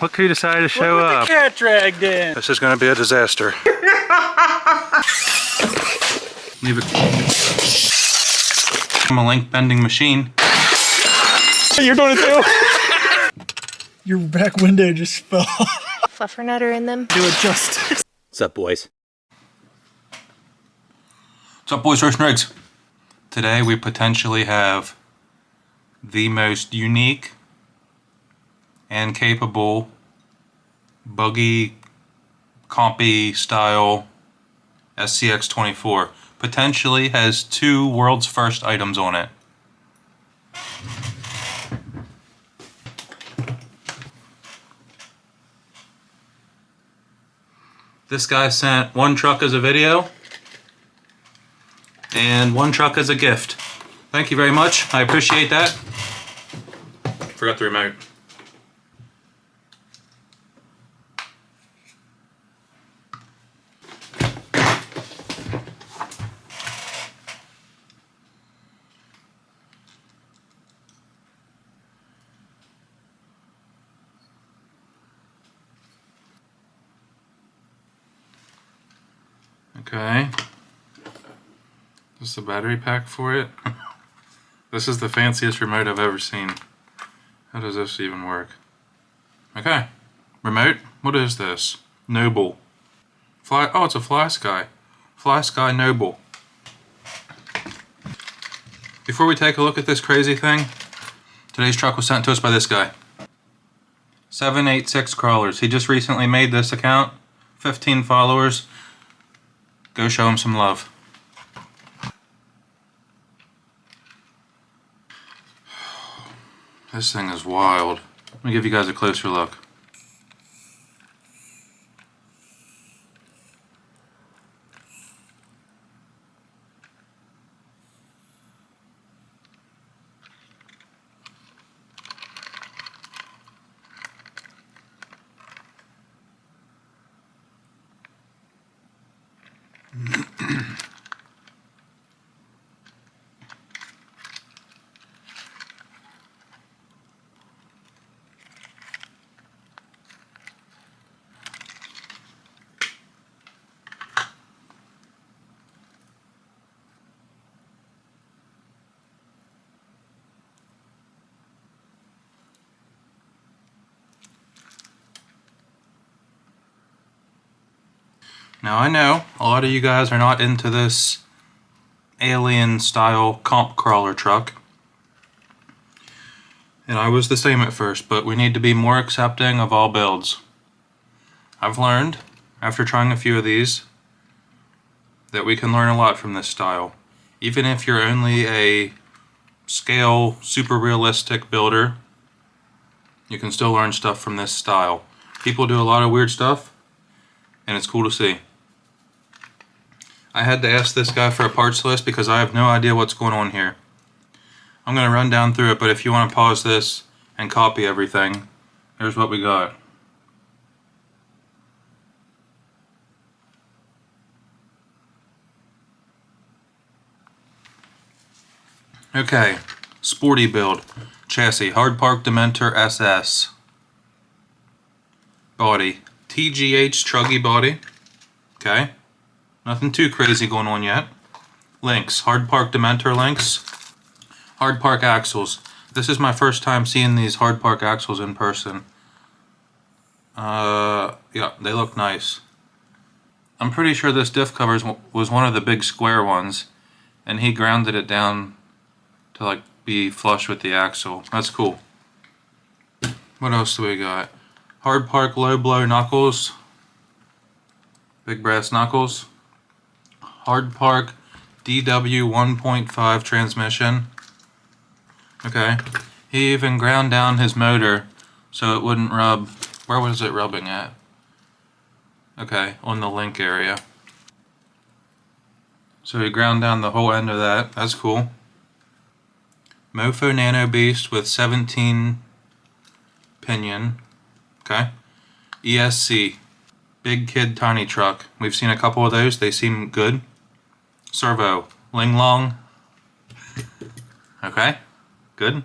Look who decided to show up. The cat dragged in. This is going to be a disaster. Leave it. I'm a link bending machine. You're doing it too. Your back window just fell. Fluffernutter in them. Do it justice. What's up, boys? What's up, boys, Roastin Rigs? Today we potentially have the most unique and capable buggy compy style SCX24. Potentially has 2 world's first items on it. This guy sent 1 truck as a video and 1 truck as a gift. Thank you very much. I appreciate that. Forgot the remote. Okay. This is the battery pack for it. This is the fanciest remote I've ever seen. How does this even work? Okay. Remote? What is this? Noble. Fly. Oh, it's a Fly Sky. Fly Sky Noble. Before we take a look at this crazy thing, today's truck was sent to us by this guy. 786 crawlers. He just recently made this account. 15 followers. Go show him some love. This thing is wild. Let me give you guys a closer look. Now I know a lot of you guys are not into this alien style comp crawler truck. And I was the same at first, but we need to be more accepting of all builds. I've learned, after trying a few of these, that we can learn a lot from this style. Even if you're only a scale, super realistic builder, you can still learn stuff from this style. People do a lot of weird stuff, and it's cool to see. I had to ask this guy for a parts list because I have no idea what's going on here. I'm going to run down through it, but if you want to pause this and copy everything, here's what we got. Okay, sporty build. Chassis, Hard Park Dementor SS. Body, TGH Truggy body. Okay. Nothing too crazy going on yet. Links, Hard Park Dementor links. Hard Park axles. This is my first time seeing these Hard Park axles in person. Yeah, they look nice. I'm pretty sure this diff cover was one of the big square ones, and he grounded it down to like be flush with the axle. That's cool. What else do we got? Hard Park low blow knuckles. Big brass knuckles. Hard Park DW 1.5 transmission. Okay. He even ground down his motor so it wouldn't rub. Where was it rubbing at? Okay, on the link area. So he ground down the whole end of that. That's cool. Mofo Nano Beast with 17 pinion. Okay. ESC. Big Kid Tiny Truck. We've seen a couple of those. They seem good. Servo. Ling Long. Okay. Good.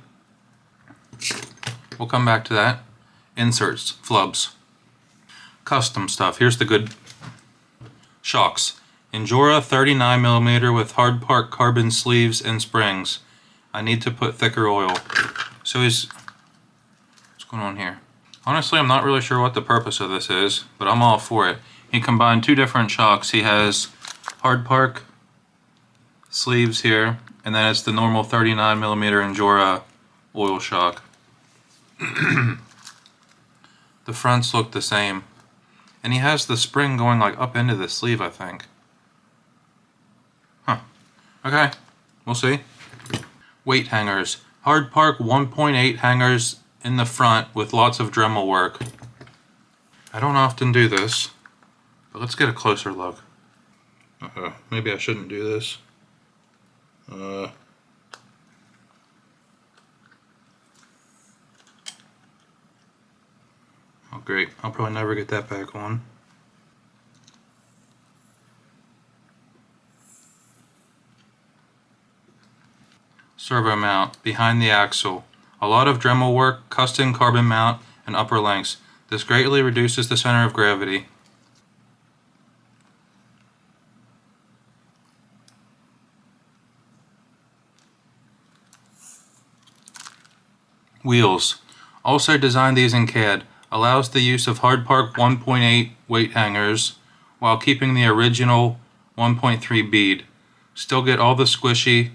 We'll come back to that. inserts, flubs. Custom stuff. Here's the good shocks. Injora 39mm with hard part carbon sleeves and springs. I need to put thicker oil. So what's going on here? Honestly, I'm not really sure what the purpose of this is, but I'm all for it. He combined two different shocks. He has hard part sleeves here, and then it's the normal 39mm Injora oil shock. The fronts look the same. And he has the spring going like up into the sleeve, I think. Huh. Okay, we'll see. Weight hangers. Hard Park 1.8 hangers in the front with lots of Dremel work. I don't often do this, but let's get a closer look. Uh-oh, maybe I shouldn't do this. Oh great, I'll probably never get that back on. Servo mount, behind the axle. A lot of Dremel work, custom carbon mount, and upper lengths. This greatly reduces the center of gravity. Wheels. Also designed these in CAD. Allows the use of Hard Park 1.8 weight hangers while keeping the original 1.3 bead. Still get all the squishy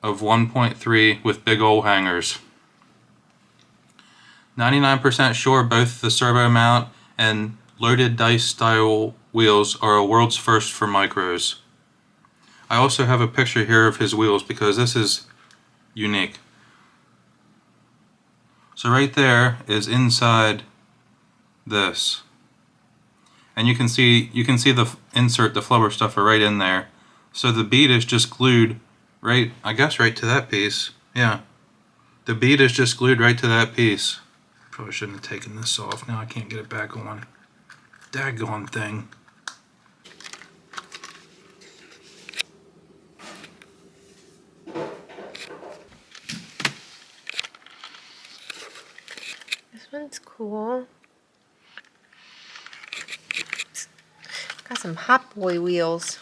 of 1.3 with big old hangers. 99% sure both the servo mount and loaded dice style wheels are a world's first for micros. I also have a picture here of his wheels because this is unique. So right there is inside this. And you can see the insert, the flubber stuffer right in there. So the bead is just glued right, I guess right to that piece. Yeah. The bead is just glued right to that piece. Probably shouldn't have taken this off. Now I can't get it back on. Daggone thing. This one's cool. Got some Hot Boy wheels.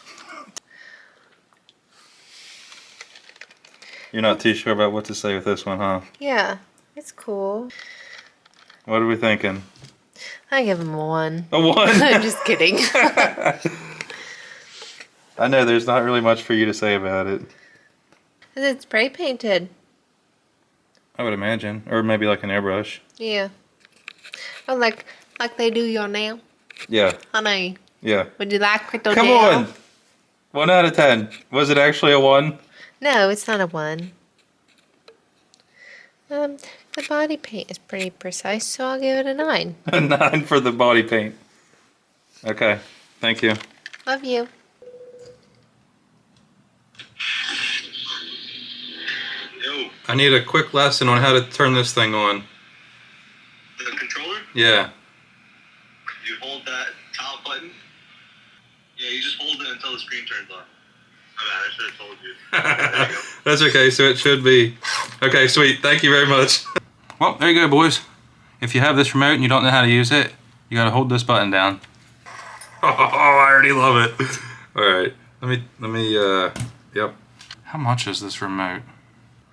You're not too sure about what to say with this one, huh? Yeah, it's cool. What are we thinking? I give him a 1. A 1? I'm just kidding. I know there's not really much for you to say about it. It's spray painted. I would imagine. Or maybe like an airbrush. Yeah. Oh, like they do your nail? Yeah. Honey, Yeah. would you like with the Come nail? on! 1 out of 10. Was it actually a 1? No, it's not a 1. The body paint is pretty precise, so I'll give it a 9. A 9 for the body paint. Okay. Thank you. Love you. Yo, I need a quick lesson on how to turn this thing on. the controller, Yeah. you hold that top button. Yeah, you just hold it until the screen turns on. My bad, I should have told you. There you go. That's okay, so it should be. Okay, sweet. Thank you very much. Well, there you go, boys. If you have this remote and you don't know how to use it, you gotta hold this button down. Oh, I already love it. Alright, let me, yep. How much is this remote?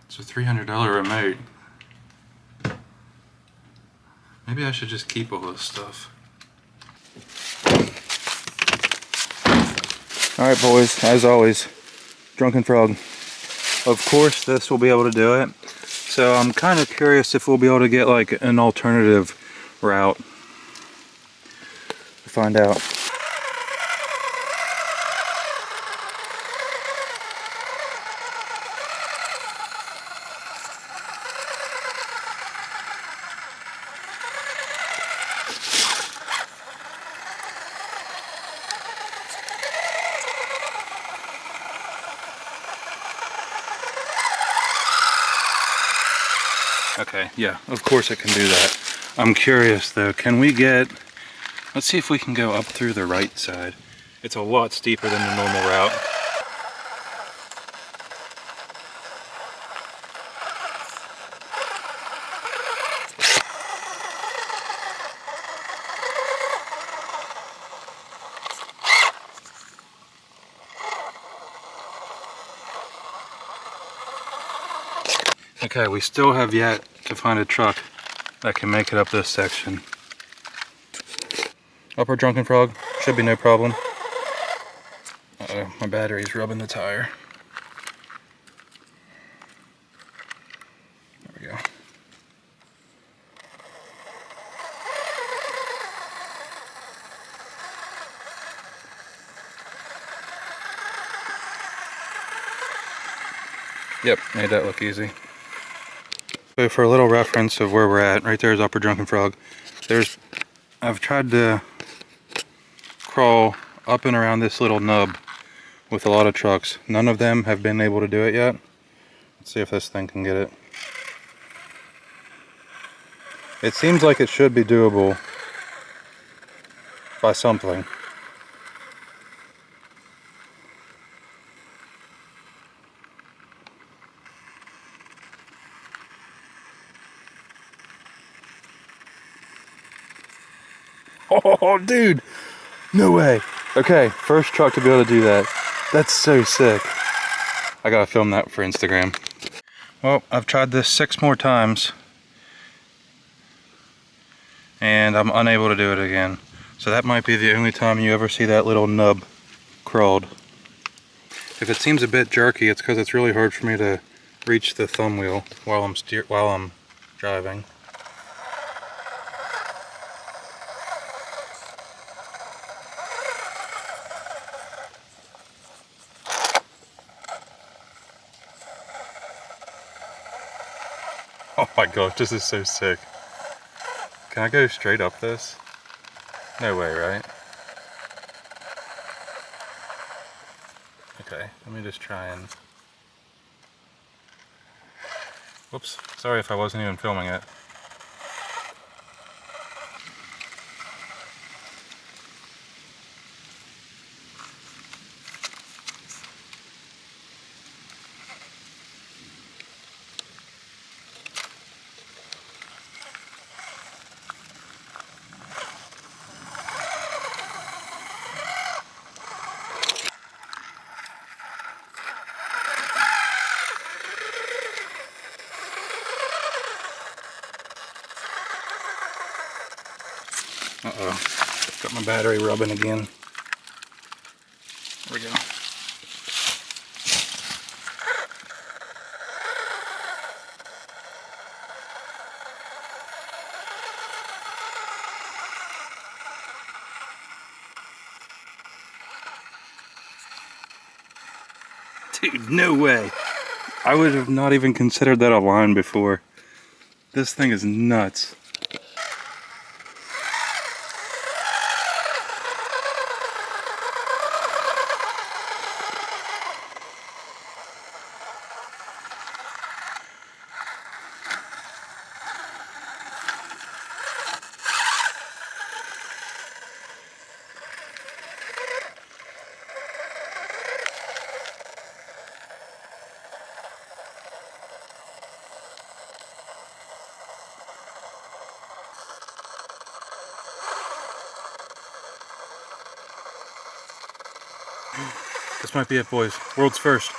It's a $300 remote. Maybe I should just keep all this stuff. Alright, boys, as always, Drunken Frog. Of course, this will be able to do it. So I'm kind of curious if we'll be able to get like an alternative route to find out. Okay, yeah, of course it can do that. I'm curious though, can we get, let's see if we can go up through the right side. It's a lot steeper than the normal route. Okay, we still have yet to find a truck that can make it up this section. Upper Drunken Frog, should be no problem. Uh-oh, my battery's rubbing the tire. There we go. Yep, made that look easy. So for a little reference of where we're at, right there is Upper Drunken Frog. I've tried to crawl up and around this little nub with a lot of trucks. None of them have been able to do it yet. Let's see if this thing can get it. It seems like it should be doable by something. Oh, dude! No way! Okay, first truck to be able to do that. That's so sick. I gotta film that for Instagram. Well, I've tried this 6 more times and I'm unable to do it again. So that might be the only time you ever see that little nub crawled. If it seems a bit jerky, it's because it's really hard for me to reach the thumb wheel while I'm driving. Oh my gosh, this is so sick. Can I go straight up this? No way, right? Okay, let me just try and... Whoops, sorry if I wasn't even filming it. Uh-oh, got my battery rubbing again. There we go. Dude, no way. I would have not even considered that a line before. This thing is nuts. This might be it, boys. World's first.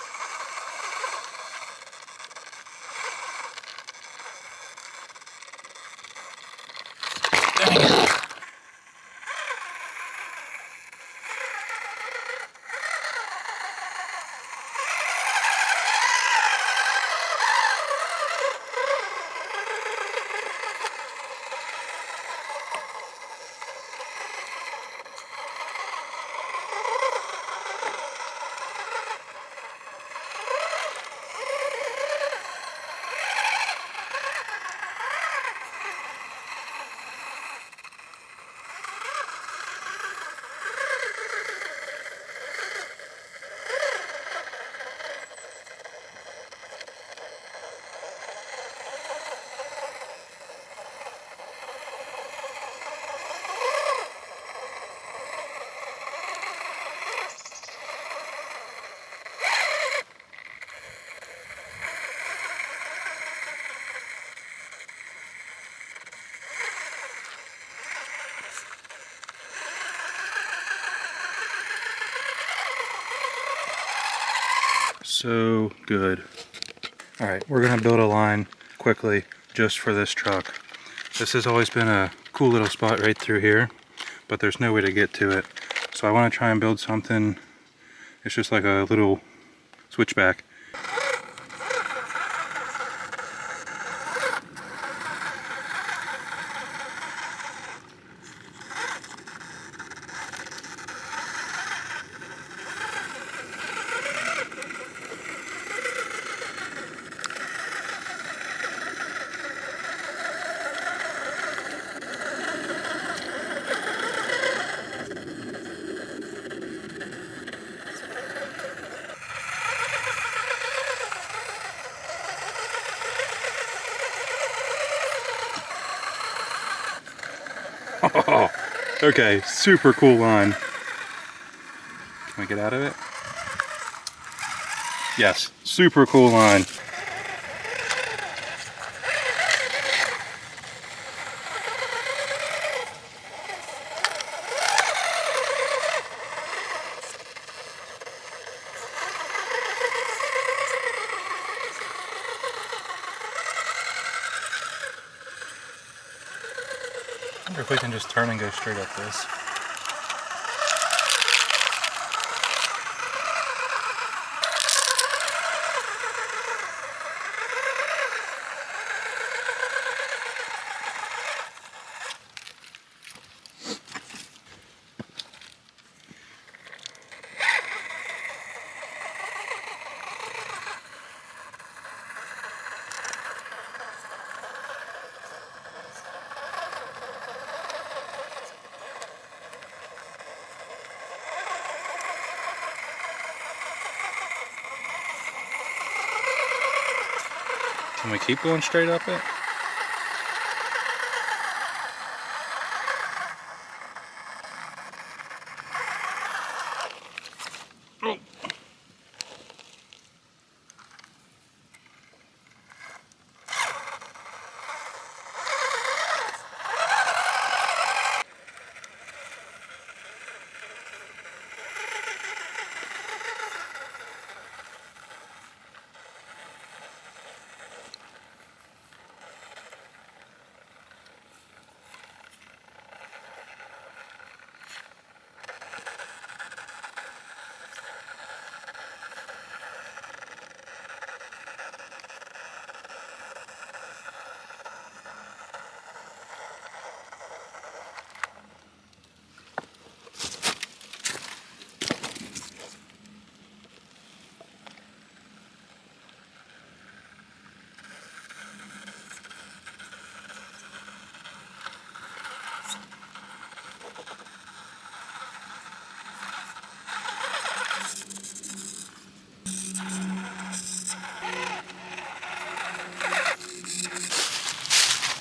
So good. Alright, we're gonna build a line quickly just for this truck. This has always been a cool little spot right through here, but there's no way to get to it. So I want to try and build something. It's just like a little switchback. Oh, okay, super cool line. Can we get out of it? Yes, super cool line. I wonder if we can just turn and go straight up this. Can we keep going straight up it? Oh.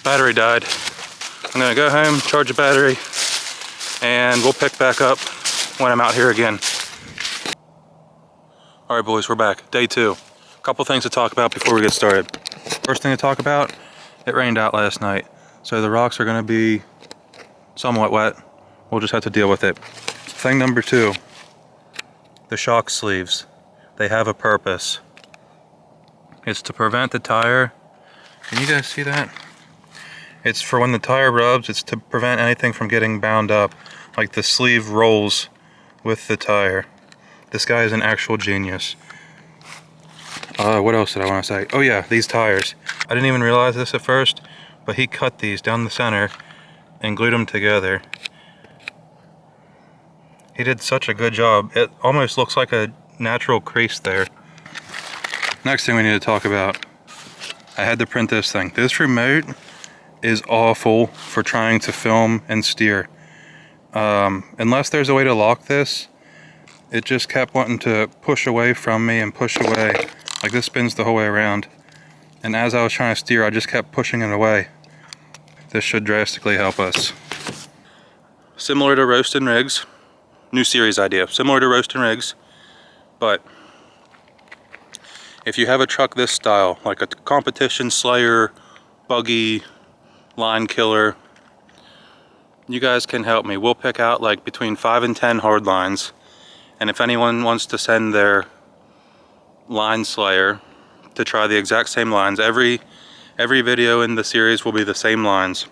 Battery died. I'm gonna go home, charge the battery, and we'll pick back up when I'm out here again. All right, boys, we're back. Day 2. A couple things to talk about before we get started. First thing to talk about, it rained out last night, so the rocks are gonna be somewhat wet. We'll just have to deal with it. Thing number 2, the shock sleeves. They have a purpose. It's to prevent the tire. Can you guys see that? It's for when the tire rubs, it's to prevent anything from getting bound up. Like the sleeve rolls with the tire. This guy is an actual genius. What else did I want to say? Oh yeah, these tires. I didn't even realize this at first, but he cut these down the center and glued them together. He did such a good job. It almost looks like a natural crease there. Next thing we need to talk about. I had to print this thing. This remote is awful for trying to film and steer. Unless there's a way to lock this, it just kept wanting to push away from me and push away. Like this spins the whole way around. And as I was trying to steer, I just kept pushing it away. This should drastically help us. Similar to Roastin rigs. New series idea. Similar to Roastin rigs, but if you have a truck this style, like a competition slayer, buggy, line killer, you guys can help me. We'll pick out like between 5 and 10 hard lines, and if anyone wants to send their line slayer to try the exact same lines. Every video in the series will be the same lines.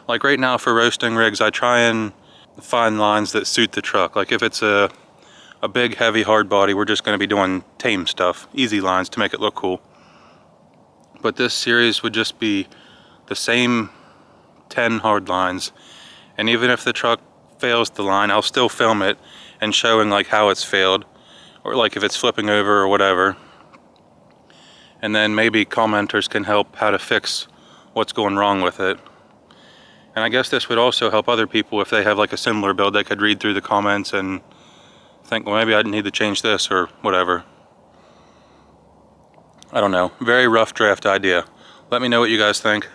Like right now for roasting rigs, I try and find lines that suit the truck. Like if it's a big, heavy, hard body, we're just going to be doing tame stuff, easy lines to make it look cool. But this series would just be the same 10 hard lines. And even if the truck fails the line, I'll still film it and showing like how it's failed, or like if it's flipping over or whatever. And then maybe commenters can help how to fix what's going wrong with it. And I guess this would also help other people if they have like a similar build. They could read through the comments and think, well, maybe I need to change this or whatever. I don't know. Very rough draft idea. Let me know what you guys think.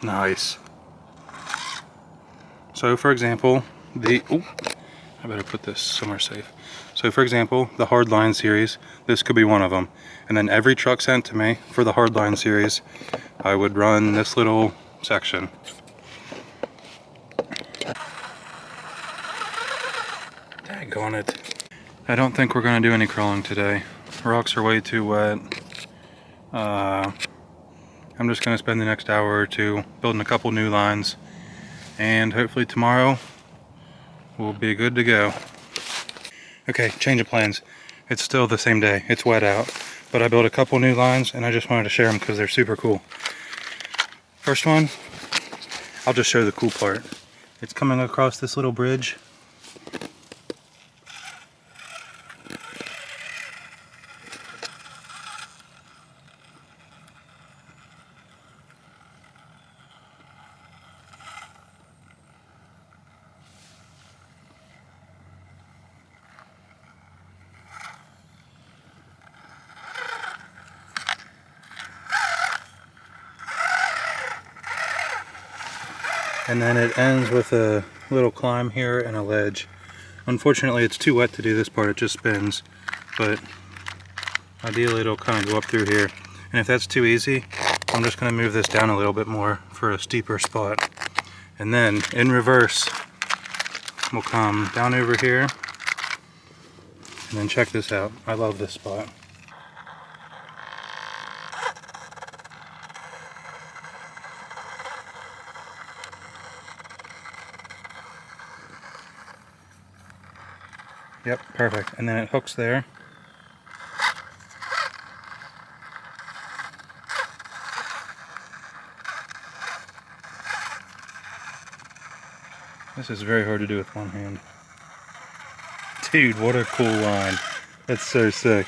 Nice. So for example, I better put this somewhere safe. So for example, the hardline series, this could be one of them. And then every truck sent to me for the hardline series, I would run this little section. Daggone it. I don't think we're gonna do any crawling today. Rocks are way too wet. I'm just gonna spend the next hour or two building a couple new lines, and hopefully tomorrow we'll be good to go. Okay, change of plans. It's still the same day. It's wet out, but I built a couple new lines and I just wanted to share them because they're super cool. First one, I'll just show the cool part. It's coming across this little bridge. And then it ends with a little climb here and a ledge. Unfortunately, it's too wet to do this part, it just spins. But ideally it'll kind of go up through here. And if that's too easy, I'm just gonna move this down a little bit more for a steeper spot. And then in reverse, we'll come down over here. And then check this out. I love this spot. Yep, perfect. And then it hooks there. This is very hard to do with one hand. Dude, what a cool line. That's so sick.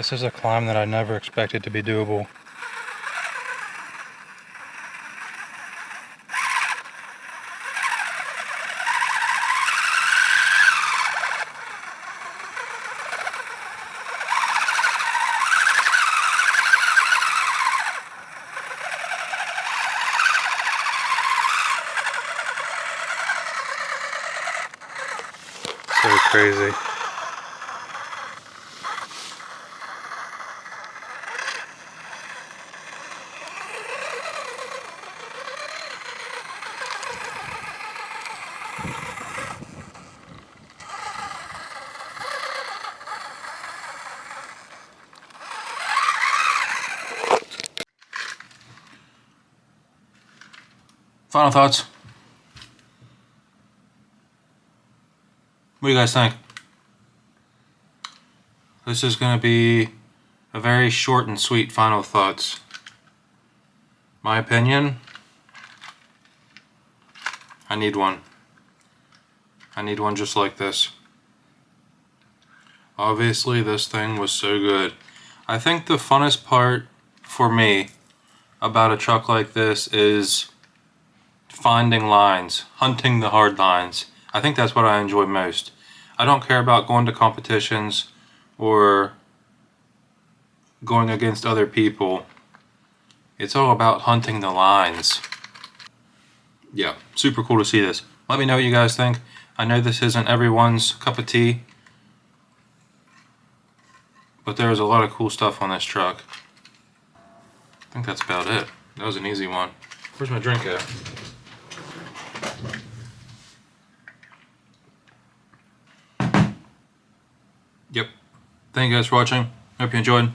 This is a climb that I never expected to be doable. So crazy. Final thoughts. What do you guys think? This is going to be a very short and sweet final thoughts. My opinion, I need one. I need one just like this. Obviously, this thing was so good. I think the funnest part for me about a truck like this is finding lines, hunting the hard lines. I think that's what I enjoy most. I don't care about going to competitions or going against other people. It's all about hunting the lines. Yeah, super cool to see this. Let me know what you guys think. I know this isn't everyone's cup of tea, but there's a lot of cool stuff on this truck. I think that's about it. That was an easy one. Where's my drink at? Yep. Thank you guys for watching. Hope you enjoyed.